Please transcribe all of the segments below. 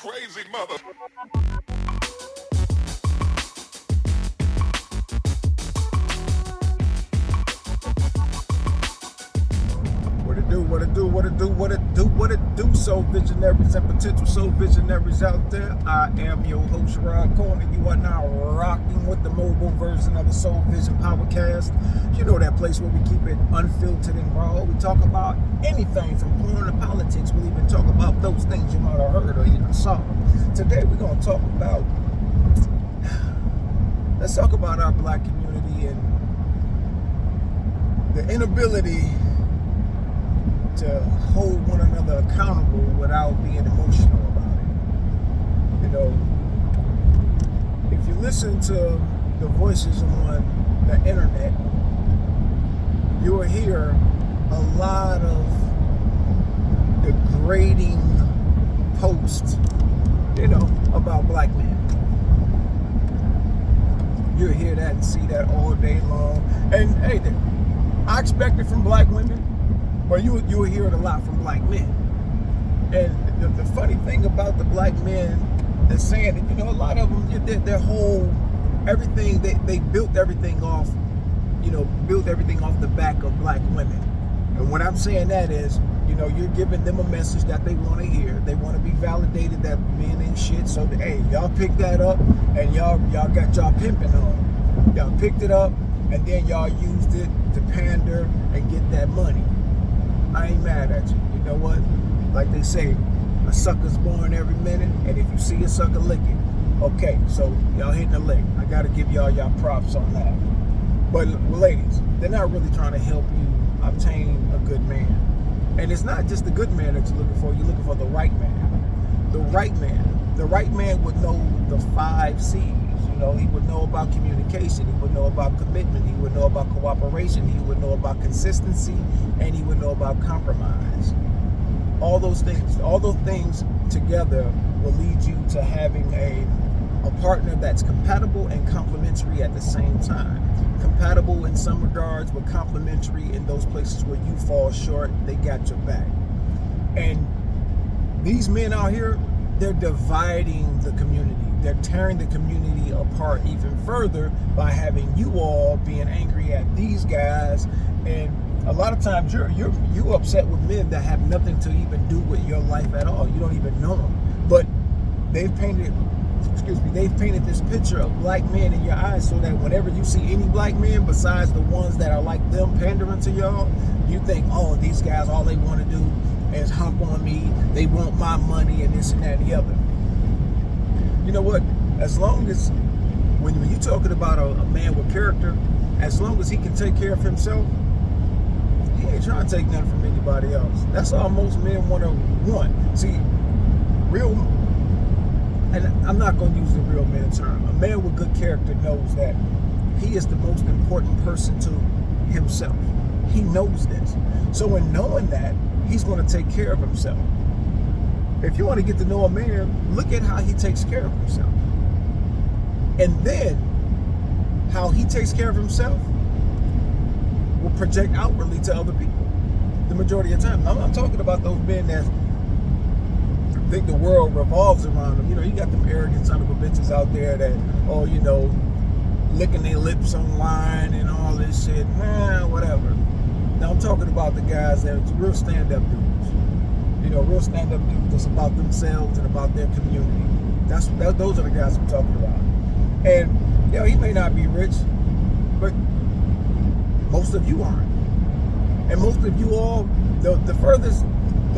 crazy mother. What it do, soul visionaries and potential soul visionaries out there. I am your host, Rod Corner. You are now rocking with the mobile version of the Soul Vision Podcast. You know that place where we keep it unfiltered and raw. We talk about anything from porn to politics. We'll even talk about those things you might have heard or even saw. Today we're going to talk about, let's talk about our black community and the inability to hold one another accountable without being emotional about it. You know, if you listen to the voices on the internet, you will hear a lot of degrading posts, you know, about black men. You'll hear that and see that all day long. And hey, I expect it from black women. But you will hear it a lot from black men. And the funny thing about the black men is saying that, you know, a lot of them, their whole, everything, they built everything off, built everything off the back of black women. And what I'm saying that is, you know, you're giving them a message that they want to hear. They want to be validated that men ain't shit. So, hey, y'all picked that up and y'all got y'all pimping on. Y'all picked it up and then y'all used it to pander and get that money. I ain't mad at you. You know what? Like they say, a sucker's born every minute, and if you see a sucker, lick it. Okay, so y'all hitting a lick. I gotta give y'all props on that. But ladies, they're not really trying to help you obtain a good man. And it's not just the good man that you're looking for. You're looking for the right man. The right man. The right man would know the 5 C's. You know, he would know about communication, he would know about commitment, he would know about cooperation, he would know about consistency, and he would know about compromise. All those things together will lead you to having a partner that's compatible and complementary at the same time. Compatible in some regards, but complementary in those places where you fall short, they got your back. And these men out here, they're dividing the community. They're tearing the community apart even further by having you all being angry at these guys. And a lot of times you're upset with men that have nothing to even do with your life at all. You don't even know them. But they've painted this picture of black men in your eyes so that whenever you see any black men besides the ones that are like them pandering to y'all, you think, oh, these guys, all they want to do is hump on me. They want my money and this and that and the other. You know what? As long as, when you're talking about a man with character, as long as he can take care of himself, he ain't trying to take nothing from anybody else. That's all most men want. See, real, and I'm not going to use the real man term. A man with good character knows that he is the most important person to himself. He knows this. So in knowing that, he's going to take care of himself. If you want to get to know a man, look at how he takes care of himself. And then, how he takes care of himself will project outwardly to other people. The majority of the time. I'm not talking about those men that think the world revolves around them. You know, you got them arrogant son of a bitches out there that, licking their lips online and all this shit. Whatever. Now I'm talking about the guys that are real stand-up dudes. You know, real stand-up dudes that's about themselves and about their community. Those are the guys I'm talking about. And, you know, he may not be rich, but most of you aren't. And most of you all, the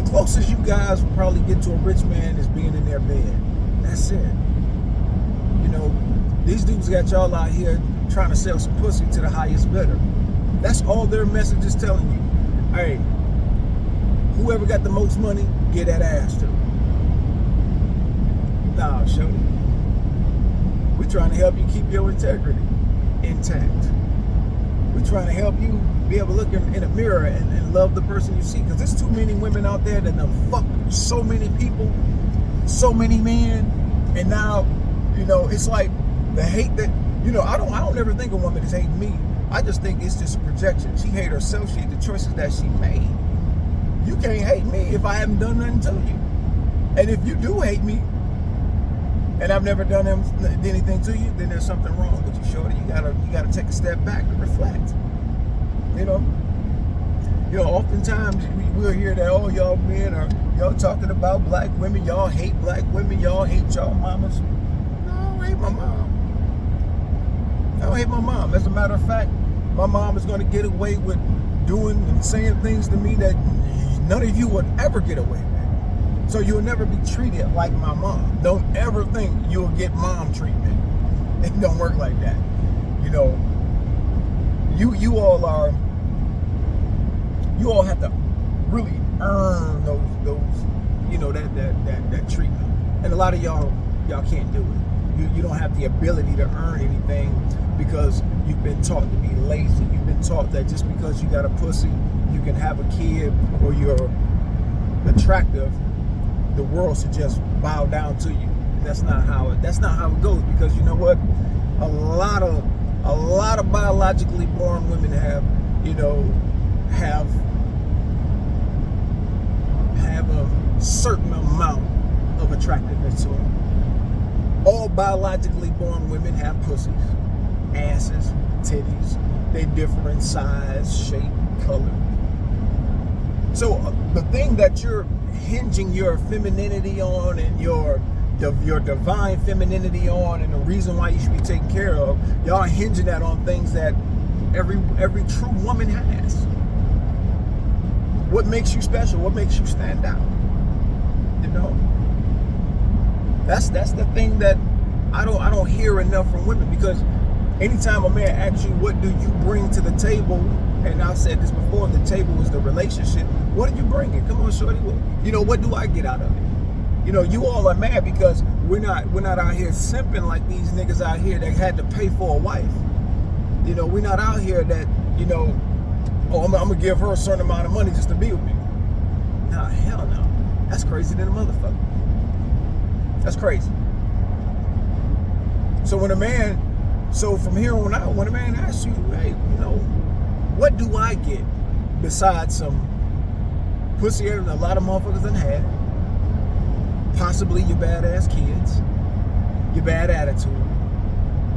closest you guys will probably get to a rich man is being in their bed. That's it. You know, these dudes got y'all out here trying to sell some pussy to the highest bidder. That's all their message is telling you. Hey, whoever got the most money, get that ass to. Nah, shorty. We're trying to help you keep your integrity intact. We're trying to help you be able to look in a mirror and love the person you see. Because there's too many women out there that done fucked so many people, so many men. And now, you know, it's like the hate that, you know, I don't ever think a woman is hating me. I just think it's just a projection. She hate herself. She hate the choices that she made. You can't hate me if I haven't done nothing to you. And if you do hate me, and I've never done anything to you, then there's something wrong with you, shorty. You gotta take a step back to reflect. You know, oftentimes we'll hear that, oh, y'all men are y'all talking about black women, y'all hate black women, y'all hate y'all mamas. No, I don't hate my mom. I don't hate my mom. As a matter of fact, my mom is going to get away with doing and saying things to me that none of you would ever get away with. So you'll never be treated like my mom. Don't ever think you'll get mom treatment. It don't work like that. You know, you all have to really earn those that treatment. And a lot of y'all can't do it. You don't have the ability to earn anything because you've been taught to be lazy. You've been taught that just because you got a pussy, you can have a kid, or you're attractive, the world should just bow down to you. That's not how it goes, because you know what? A lot of biologically born women have a certain amount of attractiveness to them. All biologically born women have pussies, asses, titties. They differ in size, shape, color. So the thing that you're hinging your femininity on and your divine femininity on, and the reason why you should be taken care of, y'all are hinging that on things that every true woman has. What makes you special? What makes you stand out? You know, that's the thing that I don't hear enough from women, because anytime a man asks you, what do you bring to the table? And I've said this before, the table is the relationship. What are you bringing? Come on, shorty. What do I get out of it? You know, you all are mad because we're not out here simping like these niggas out here that had to pay for a wife. You know, we're not out here that, I'm gonna give her a certain amount of money just to be with me. Nah, hell no. That's crazy than a motherfucker. That's crazy. So from here on out, when a man asks you, hey, what do I get besides some pussy a lot of motherfuckers done had, possibly your badass kids, your bad attitude?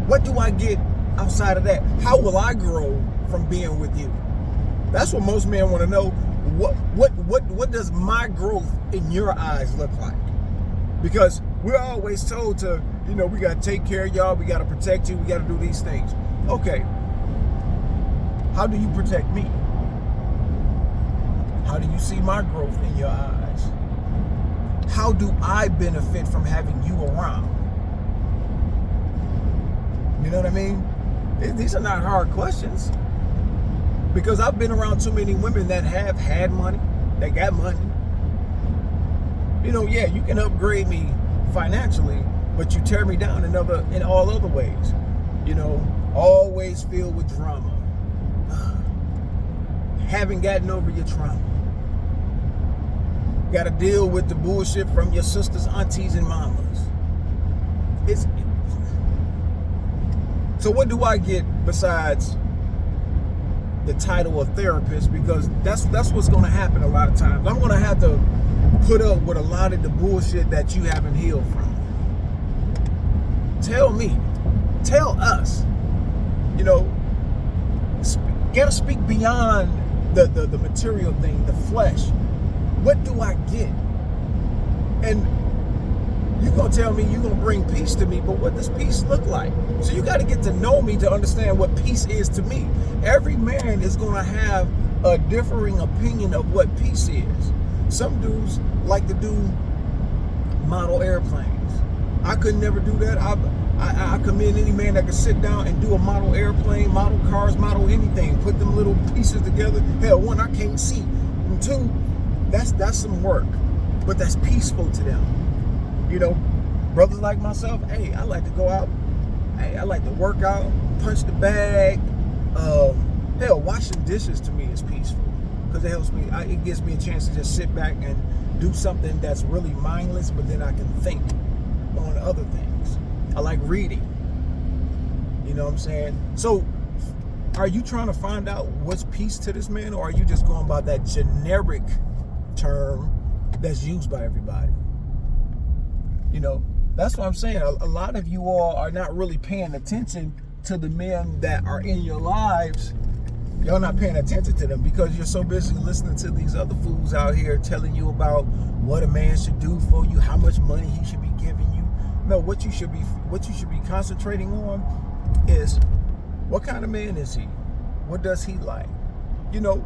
What do I get outside of that? How will I grow from being with you? That's what most men want to know. What does my growth in your eyes look like? Because we're always told to, we got to take care of y'all, we got to protect you, we got to do these things. Okay. How do you protect me? How do you see my growth in your eyes? How do I benefit from having you around? You know what I mean? These are not hard questions, because I've been around too many women that have had money, that got money. Yeah, you can upgrade me financially, but you tear me down in all other ways. Always filled with drama. Haven't gotten over your trauma. Got to deal with the bullshit from your sisters, aunties, and mamas. So what do I get besides the title of therapist? Because that's what's going to happen a lot of times. I'm going to have to put up with a lot of the bullshit that you haven't healed from. Tell me, tell us, gotta speak beyond the material thing, the flesh. What do I get? And you're gonna tell me you're gonna bring peace to me, but what does peace look like? So you gotta get to know me to understand what peace is to me. Every man is gonna have a differing opinion of what peace is. Some dudes like to do model airplanes. I could never do that. I commend any man that can sit down and do a model airplane, model cars, model anything, put them little pieces together. Hell, one, I can't see. And two, that's some work, but that's peaceful to them. Brothers like myself, hey, I like to go out. Hey, I like to work out, punch the bag. Hell, washing dishes to me is peaceful, because it helps me. It gives me a chance to just sit back and do something that's really mindless, but then I can think on other things. I like reading. You know what I'm saying? So, are you trying to find out what's peace to this man, or are you just going by that generic term that's used by everybody? That's what I'm saying. A lot of you all are not really paying attention to the men that are in your lives. Y'all not paying attention to them because you're so busy listening to these other fools out here telling you about what a man should do for you, how much money he should be giving you. No, what you should be concentrating on is what kind of man is he? What does he like? You know,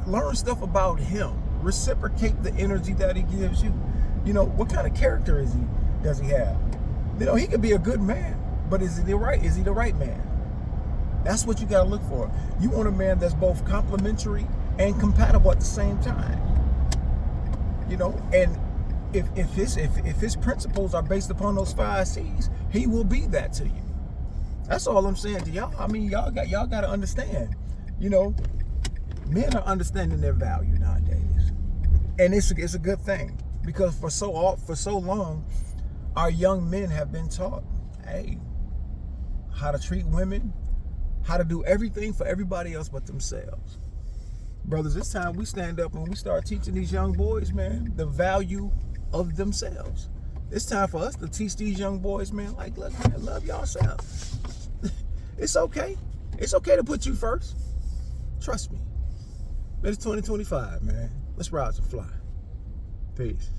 learn stuff about him. Reciprocate the energy that he gives you. You know, what kind of character does he have? You know, he could be a good man, but is he the right man? That's what you gotta look for. You want a man that's both complimentary and compatible at the same time. You know, and if his principles are based upon those 5 C's, he will be that to you. That's all I'm saying to y'all. I mean, y'all got to understand. You know, men are understanding their value nowadays, and it's a good thing because for so long, our young men have been taught, hey, how to treat women, how to do everything for everybody else but themselves. Brothers, it's time we stand up and we start teaching these young boys, man, the value of themselves. It's time for us to teach these young boys, man, like, look, man, love yourself. It's okay. It's okay to put you first. Trust me. It's 2025, man. Let's rise and fly. Peace.